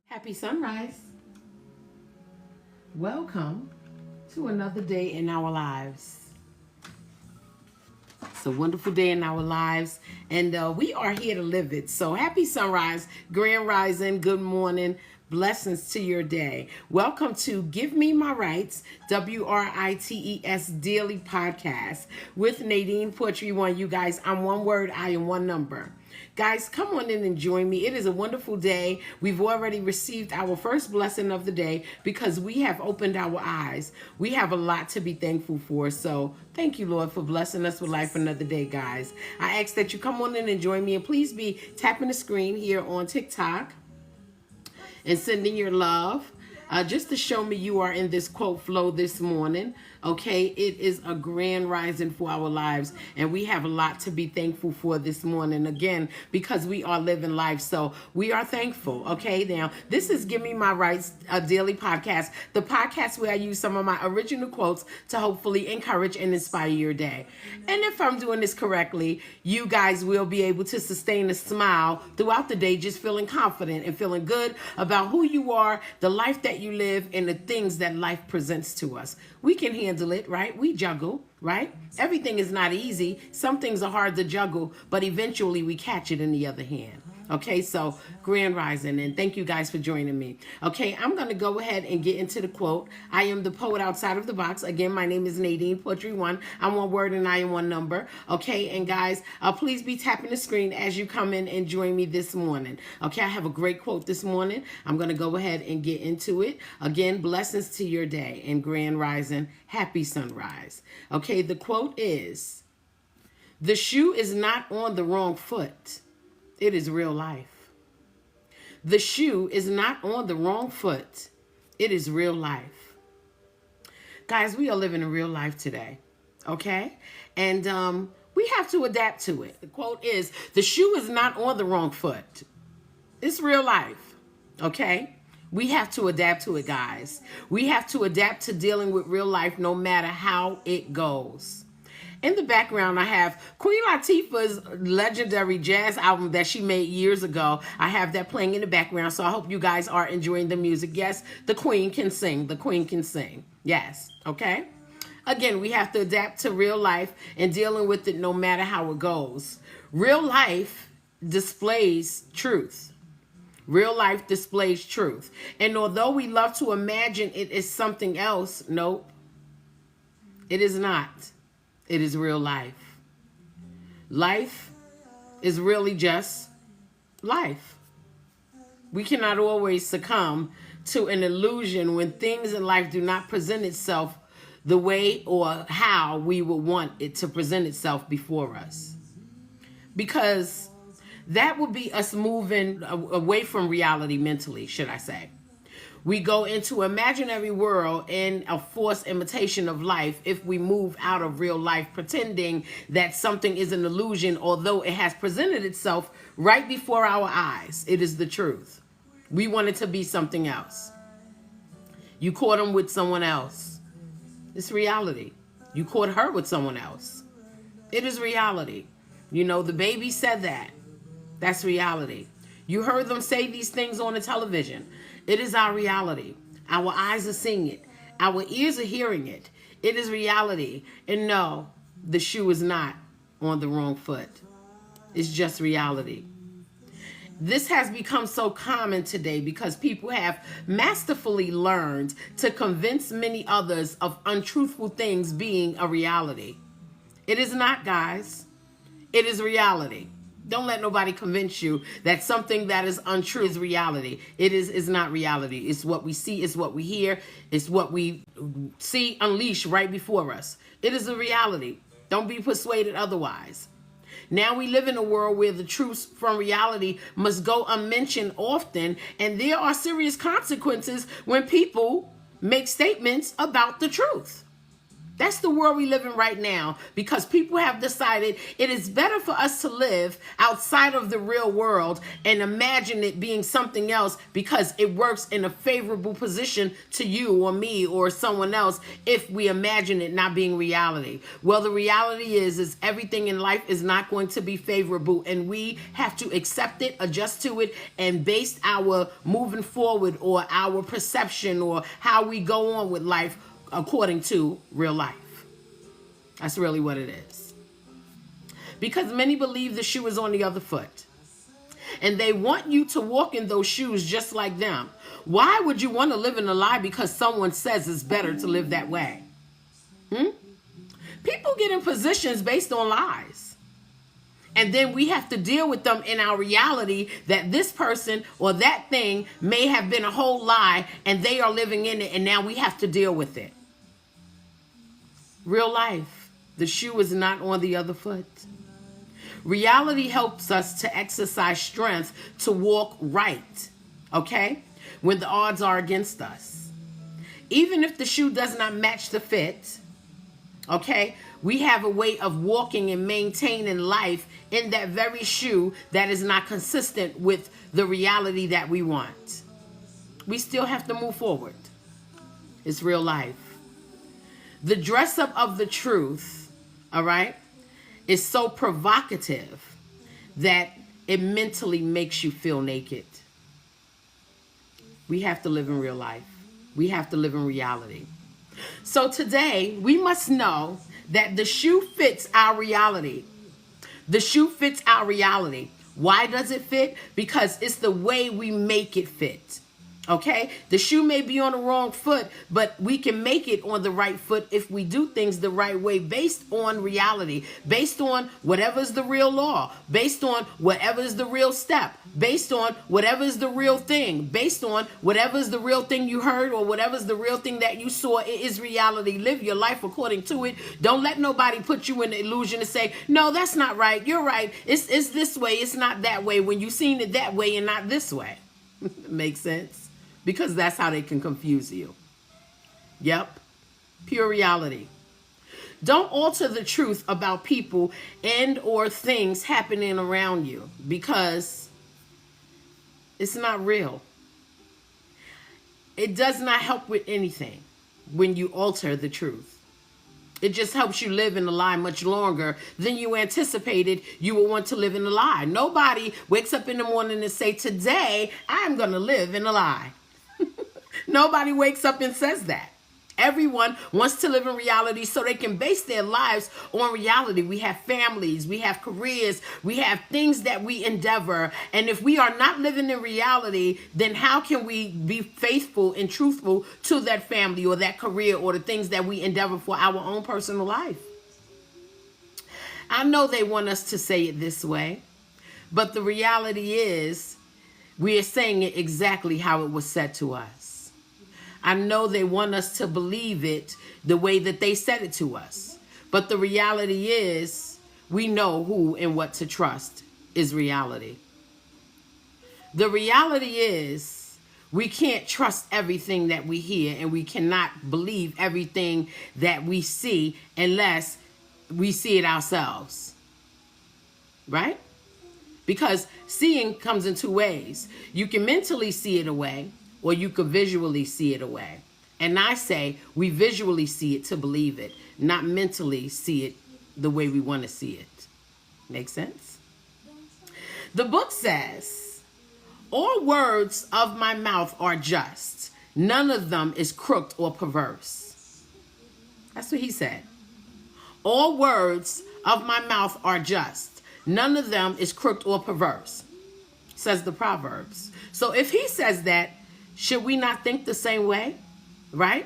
Happy sunrise. Welcome to another day in our lives. It's a wonderful day in our lives, and we are here to live it. So happy sunrise, grand rising, good morning, blessings to your day. Welcome to Give Me My Rights, WRITES Daily Podcast with Nadine Poetry One. You guys, I'm one word, I am one number. Guys, come on in and join me. It is a wonderful day. We've already received our first blessing of the day because we have opened our eyes. We have a lot to be thankful for. So thank you, Lord, for blessing us with life another day, guys. I ask that you come on in and join me, and please be tapping the screen here on TikTok and sending your love. Just to show me you are in this quote flow this morning. Okay, it is a grand rising for our lives, and we have a lot to be thankful for this morning, again, because we are living life. So we are thankful. Okay, now this is Give Me My Rights, a daily podcast, the podcast where I use some of my original quotes to hopefully encourage and inspire your day. And if I'm doing this correctly, you guys will be able to sustain a smile throughout the day, just feeling confident and feeling good about who you are, the life that you live, and the things that life presents to us. We can handle it, right? We juggle, right? Everything is not easy. Some things are hard to juggle, but eventually we catch it in the other hand. Okay, so grand rising, and thank you guys for joining me. Okay, I'm going to go ahead and get into the quote. I am the poet outside of the box. Again, my name is Nadine Poetry One. I'm one word and I am one number. Okay, and guys, please be tapping the screen as you come in and join me this morning. Okay, I have a great quote this morning. I'm going to go ahead and get into it. Again, blessings to your day and grand rising. Happy sunrise. Okay, the quote is, "The shoe is not on the wrong foot. It is real life." The shoe is not on the wrong foot. It is real life. Guys, we are living in real life today, okay? And we have to adapt to it. The quote is, the shoe is not on the wrong foot. It's real life, okay? We have to adapt to it, guys. We have to adapt to dealing with real life no matter how it goes. In the background, I have Queen Latifah's legendary jazz album that she made years ago. I have that playing in the background, so I hope you guys are enjoying the music. Yes, the Queen can sing. The Queen can sing. Yes, okay? Again, we have to adapt to real life and dealing with it no matter how it goes. Real life displays truth. Real life displays truth. And although we love to imagine it is something else, nope, it is not. It is real life. Life is really just life. We cannot always succumb to an illusion when things in life do not present itself the way or how we would want it to present itself before us. Because that would be us moving away from reality mentally, should I say. We go into imaginary world in a forced imitation of life if we move out of real life pretending that something is an illusion, although it has presented itself right before our eyes. It is the truth. We want it to be something else. You caught him with someone else. It's reality. You caught her with someone else. It is reality. You know, the baby said that. That's reality. You heard them say these things on the television. It is our reality. Our eyes are seeing it. Our ears are hearing it. It is reality. And no, the shoe is not on the wrong foot. It's just reality. This has become so common today because people have masterfully learned to convince many others of untruthful things being a reality. It is not, guys. It is reality. Don't let nobody convince you that something that is untrue is reality. It is not reality. It's what we see, it's what we hear, it's what we see unleashed right before us. It is a reality. Don't be persuaded otherwise. Now we live in a world where the truth from reality must go unmentioned often, and there are serious consequences when people make statements about the truth. That's the world we live in right now, because people have decided it is better for us to live outside of the real world and imagine it being something else because it works in a favorable position to you or me or someone else if we imagine it not being reality. Well, the reality is everything in life is not going to be favorable, and we have to accept it, adjust to it, and base our moving forward or our perception or how we go on with life according to real life. That's really what it is. Because many believe the shoe is on the other foot, and they want you to walk in those shoes just like them. Why would you want to live in a lie because someone says it's better to live that way? People get in positions based on lies, and then we have to deal with them in our reality that this person or that thing may have been a whole lie and they are living in it, and now we have to deal with it. Real life, the shoe is not on the other foot. Reality helps us to exercise strength to walk right, okay, when the odds are against us. Even if the shoe does not match the fit, okay, we have a way of walking and maintaining life in that very shoe that is not consistent with the reality that we want. We still have to move forward. It's real life. The dress up of the truth, all right, is so provocative that it mentally makes you feel naked. We have to live in real life. We have to live in reality. So today, we must know that the shoe fits our reality. The shoe fits our reality. Why does it fit? Because it's the way we make it fit. Okay? The shoe may be on the wrong foot, but we can make it on the right foot if we do things the right way, based on reality, based on whatever's the real law, based on whatever's the real step, based on whatever's the real thing, based on whatever's the real thing you heard or whatever's the real thing that you saw. It is reality. Live your life according to it. Don't let nobody put you in the illusion to say, no, that's not right. You're right. It's this way. It's not that way, when you've seen it that way and not this way. Makes sense? Because that's how they can confuse you. Yep. Pure reality. Don't alter the truth about people and or things happening around you, because it's not real. It does not help with anything when you alter the truth. It just helps you live in a lie much longer than you anticipated you would want to live in a lie. Nobody wakes up in the morning and say, today I'm going to live in a lie. Nobody wakes up and says that. Everyone wants to live in reality so they can base their lives on reality. We have families, we have careers, we have things that we endeavor. And if we are not living in reality, then how can we be faithful and truthful to that family or that career or the things that we endeavor for our own personal life? I know they want us to say it this way, but the reality is we are saying it exactly how it was said to us. I know they want us to believe it the way that they said it to us. But the reality is, we know who and what to trust is reality. The reality is, we can't trust everything that we hear, and we cannot believe everything that we see unless we see it ourselves. Right? Because seeing comes in two ways. You can mentally see it away, or you could visually see it away. And I say we visually see it to believe it, not mentally see it the way we want to see it. Make sense? The book says, all words of my mouth are just. None of them is crooked or perverse. That's what he said. All words of my mouth are just. None of them is crooked or perverse, says the Proverbs. So if he says that, should we not think the same way? Right?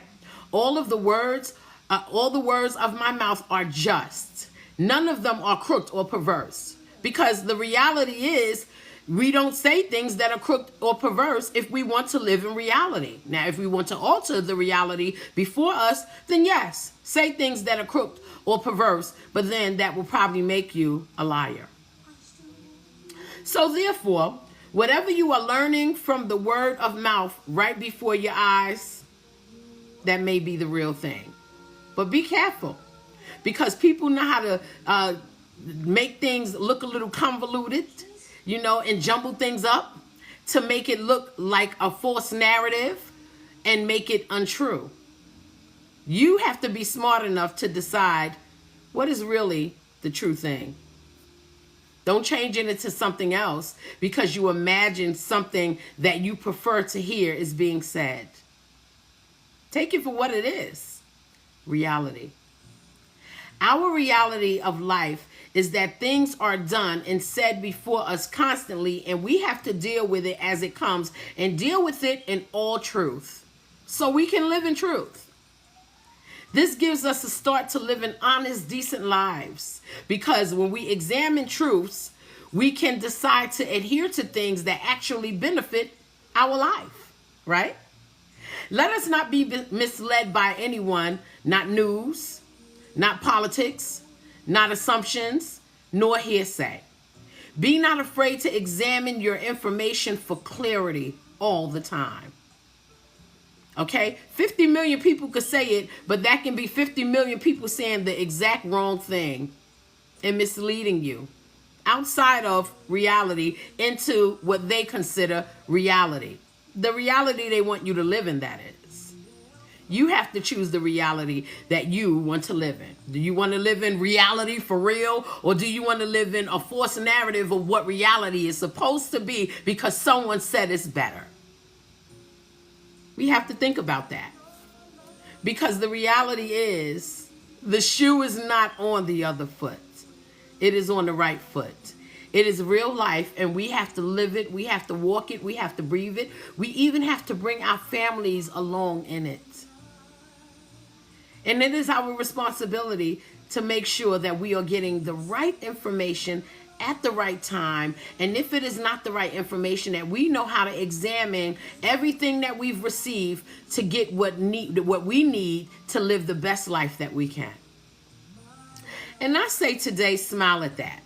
All the words of my mouth are just. None of them are crooked or perverse. Because the reality is, we don't say things that are crooked or perverse if we want to live in reality. Now, if we want to alter the reality before us, then yes, say things that are crooked or perverse, but then that will probably make you a liar. So therefore, whatever you are learning from the word of mouth right before your eyes, that may be the real thing. But be careful, because people know how to make things look a little convoluted, and jumble things up to make it look like a false narrative and make it untrue. You have to be smart enough to decide what is really the true thing. Don't change it into something else because you imagine something that you prefer to hear is being said. Take it for what it is. Reality. Our reality of life is that things are done and said before us constantly, and we have to deal with it as it comes and deal with it in all truth so we can live in truth. This gives us a start to living honest, decent lives, because when we examine truths, we can decide to adhere to things that actually benefit our life, right? Let us not be misled by anyone, not news, not politics, not assumptions, nor hearsay. Be not afraid to examine your information for clarity all the time. Okay? 50 million people could say it, but that can be 50 million people saying the exact wrong thing and misleading you outside of reality into what they consider reality. The reality they want you to live in, that is. You have to choose the reality that you want to live in. Do you want to live in reality for real, or do you want to live in a false narrative of what reality is supposed to be because someone said it's better? We have to think about that, because the reality is the shoe is not on the other foot. It is on the right foot. It is real life, and we have to live it. We have to walk it. We have to breathe it. We even have to bring our families along in it. And it is our responsibility to make sure that we are getting the right information at the right time. And if it is not the right information, that we know how to examine everything that we've received to get what we need to live the best life that we can. And I say today, smile at that.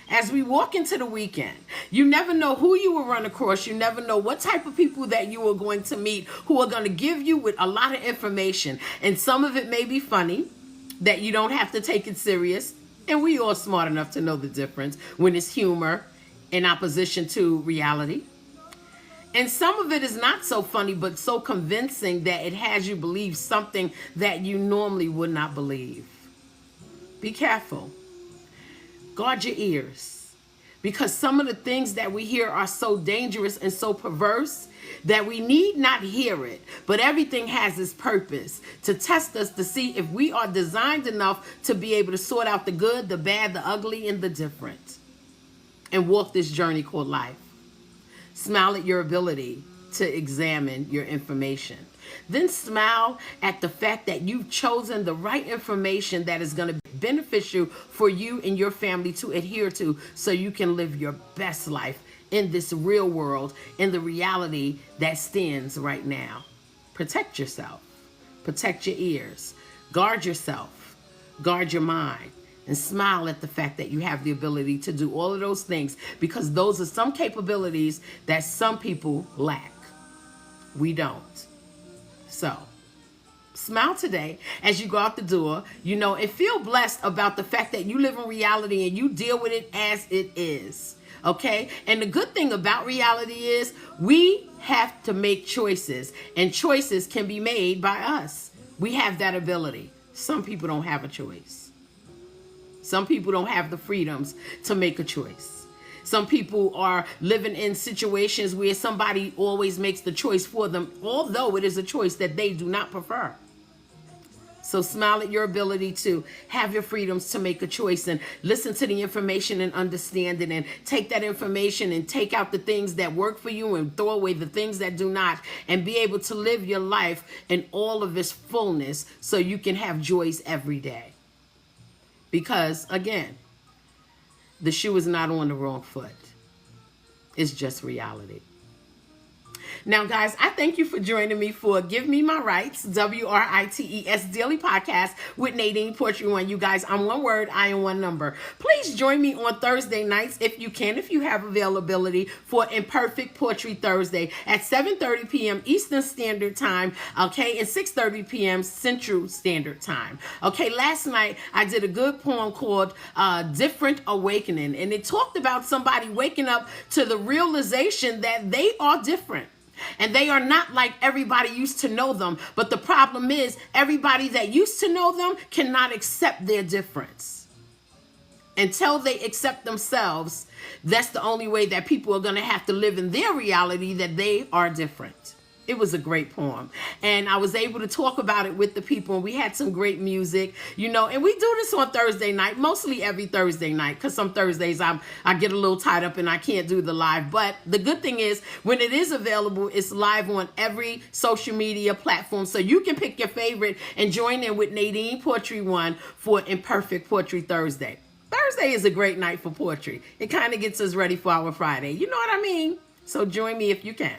As we walk into the weekend, you never know who you will run across. You never know what type of people that you are going to meet who are going to give you with a lot of information. And some of it may be funny, that you don't have to take it serious. And we all smart enough to know the difference when it's humor in opposition to reality. And some of it is not so funny, but so convincing that it has you believe something that you normally would not believe. Be careful. Guard your ears, because some of the things that we hear are so dangerous and so perverse that we need not hear it. But everything has its purpose to test us to see if we are designed enough to be able to sort out the good, the bad, the ugly, and the different, and walk this journey called life. Smile at your ability to examine your information. Then smile at the fact that you've chosen the right information that is going to be beneficial for you and your family to adhere to, so you can live your best life in this real world, in the reality that stands right now. Protect yourself. Protect your ears. Guard yourself. Guard your mind. And smile at the fact that you have the ability to do all of those things, because those are some capabilities that some people lack. We don't. So, smile today as you go out the door, and feel blessed about the fact that you live in reality and you deal with it as it is. Okay? And the good thing about reality is we have to make choices, and choices can be made by us. We have that ability. Some people don't have a choice. Some people don't have the freedoms to make a choice. Some people are living in situations where somebody always makes the choice for them, although it is a choice that they do not prefer. So smile at your ability to have your freedoms to make a choice, and listen to the information and understand it, and take that information and take out the things that work for you and throw away the things that do not, and be able to live your life in all of its fullness so you can have joys every day. Because, again, the shoe is not on the wrong foot. It's just reality. Now, guys, I thank you for joining me for Give Me My Rights, WRITES Daily Podcast with Nadine Poetry One. You guys, I'm one word, I am one number. Please join me on Thursday nights if you can, if you have availability, for Imperfect Poetry Thursday at 7:30 p.m. Eastern Standard Time, okay, and 6:30 p.m. Central Standard Time. Okay, last night I did a good poem called Different Awakening, and it talked about somebody waking up to the realization that they are different. And they are not like everybody used to know them. But the problem is, everybody that used to know them cannot accept their difference. Until they accept themselves, that's the only way that people are going to have to live in their reality, that they are different. It was a great poem. And I was able to talk about it with the people. And we had some great music, you know. And we do this on Thursday night, mostly every Thursday night. Because some Thursdays I get a little tied up and I can't do the live. But the good thing is, when it is available, it's live on every social media platform. So you can pick your favorite and join in with Nadine Poetry One for Imperfect Poetry Thursday. Thursday is a great night for poetry. It kind of gets us ready for our Friday. You know what I mean? So join me if you can.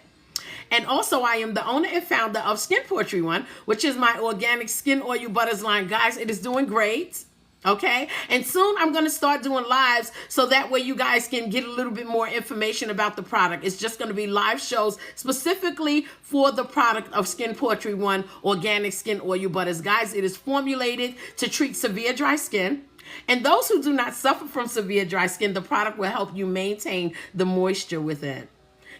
And also, I am the owner and founder of Skin Poetry One, which is my organic skin oil butters line. Guys, it is doing great. Okay, and soon I'm going to start doing lives so that way you guys can get a little bit more information about the product. It's just going to be live shows specifically for the product of Skin Poetry One organic skin oil butters. Guys, it is formulated to treat severe dry skin. And those who do not suffer from severe dry skin, the product will help you maintain the moisture within.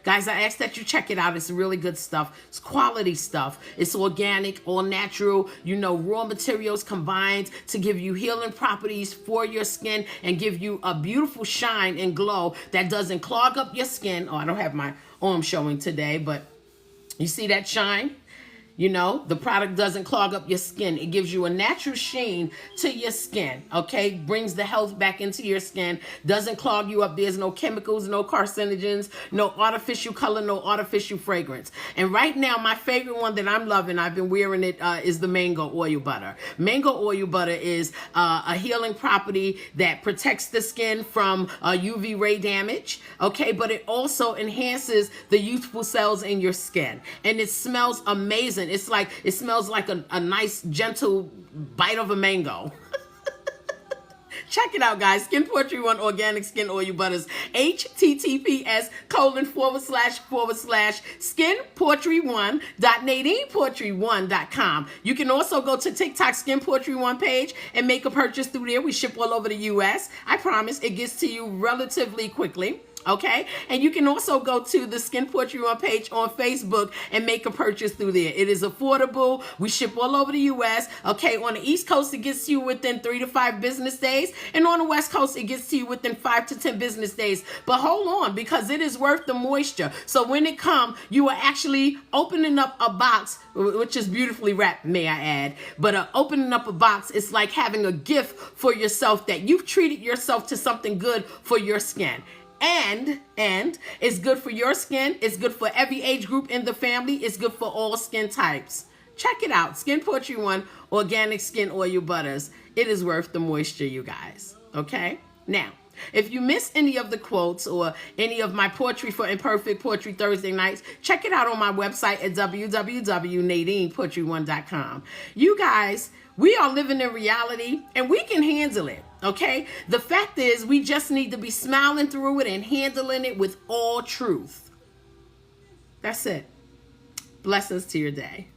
Guys, I ask that you check it out. It's really good stuff. It's quality stuff. It's organic, all natural, you know, raw materials combined to give you healing properties for your skin and give you a beautiful shine and glow that doesn't clog up your skin. Oh, I don't have my arm showing today, but you see that shine? You know, the product doesn't clog up your skin. It gives you a natural sheen to your skin, okay? Brings the health back into your skin. Doesn't clog you up. There's no chemicals, no carcinogens, no artificial color, no artificial fragrance. And right now, my favorite one that I'm loving, I've been wearing it, is the Mango Oil Butter. Mango Oil Butter is a healing property that protects the skin from UV ray damage, okay? But it also enhances the youthful cells in your skin. And it smells amazing. It smells like a nice, gentle bite of a mango. Check it out, guys. Skin Poetry One organic skin oil butters. https://skinpoetry1.nadinepoetry1.com. You can also go to TikTok Skin Poetry One page and make a purchase through there. We ship all over the U.S. I promise it gets to you relatively quickly. Okay, and you can also go to the Skin Poetry One page on Facebook and make a purchase through there. It is affordable. We ship all over the U.S. Okay, on the East Coast, it gets to you within 3 to 5 business days. And on the West Coast, it gets to you within 5 to 10 business days. But hold on, because it is worth the moisture. So when it comes, you are actually opening up a box, which is beautifully wrapped, may I add. But opening up a box, it's like having a gift for yourself that you've treated yourself to something good for your skin. And it's good for your skin. It's good for every age group in the family. It's good for all skin types. Check it out. Skin Poetry One organic skin oil butters. It is worth the moisture, you guys. Okay? Now, if you miss any of the quotes or any of my poetry for Imperfect Poetry Thursday nights, check it out on my website at www.nadinepoetry1.com. You guys, we are living in reality and we can handle it. Okay? The fact is, we just need to be smiling through it and handling it with all truth. That's it. Blessings to your day.